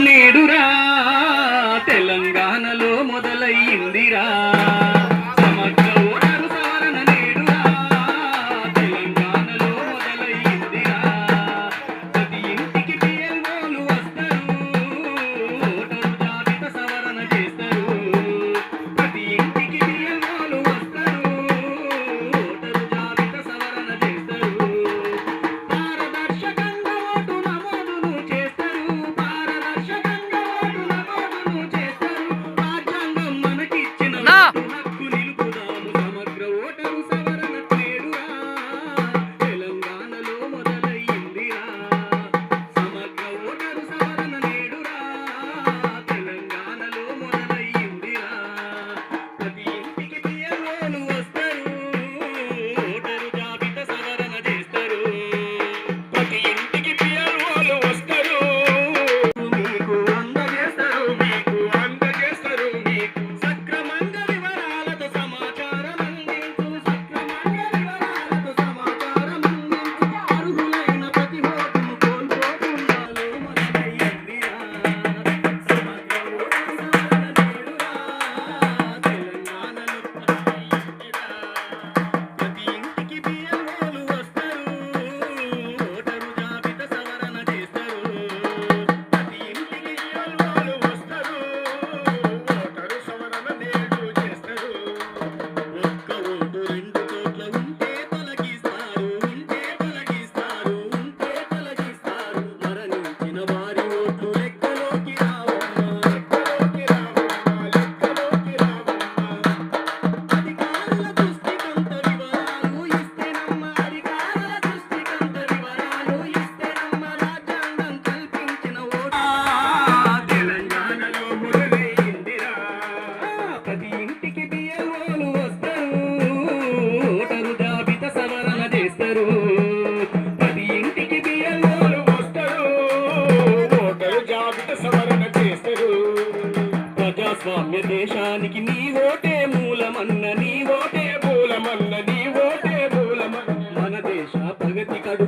నేడురా తెలంగాణలో మొదలయ్యిందిరా సమగ్ర ఓటరు సవరణ నేడురా తెలంగాణలో మొదలయ్యిందిరా ప్రతి ఇంటికి పిఎల్ఓలు వస్తారు ఓటరు జాబితా సవరణ చేస్తారు ప్రతి ఇంటికి పిఎల్ఓలు వస్తారు ఓటరు జాబితా సవరణ చేస్తారు పారదర్శకంగా ఓటు నమోదును చేస్తారు పారదర్శకంగా ఓటు నమోదును చేస్తారు రాజ్యాంగం మనకిచ్చిన ఓటు హక్కు నిలుపుదాము సమగ్ర ఓటరు సవరణ నేడురా తెలంగాణలో మొదలయ్యిందిరా సమగ్ర ఓటరు సవరణ నేడురా తెలంగాణలో మొదలయ్యిందిరా ప్రతి ఇంటికి పిఎల్ఓలు వస్తారు ఓటరు జాబితా సవరణ చేస్తారు ప్రతి ఇంటికి పిఎల్ఓలు వస్తారు మీకు అందజేస్తారు మీకు సక్రమంగా వివరాలతో సమాచారం అందించు సక్రమంగా వివరాలతో సమాచారం అందించు అర్హులైన ప్రతి ఓటును కోల్పోకుండాలి మొదలయ్యిందిరా సమగ్ర ఓటరు సవరణ నేడురా తెలంగాణలో మొదలయ్యిందిరా ప్రతి ఇంటికి పిఎల్ఓలు వస్తారు ఓటరు జాబితా సవరణ చేస్తారు ప్రతి ఇంటికి పిఎల్ఓలు వస్తారు ఓటరు సవరణ నేడు చేస్తారు ఒక్క ఓటు 2 చోట్ల ఉంటే తొలగిస్తారు మరణించిన వారి ఓట్లు లెక్కలోకి రావమ్మా అధికారుల దృష్టికంత వివరాలు ఇస్తేనమ్మా రాజ్యాంగం కల్పించిన ఓటు తెలంగాణలో మొదలయ్యిందిరా ప్రతి ఇంటికి పిఎల్ఓలు వస్తారు ఓటరు జాబితా సవరణ చేస్తారు ప్రతి ఇంటికి పిఎల్ఓలు వస్తారు ఓటరు జాబితా సవరణ చేస్తారు ప్రజాస్వామ్య దేశానికి నీ ఓటే మూలమన్న మన దేశ ప్రగతి కడు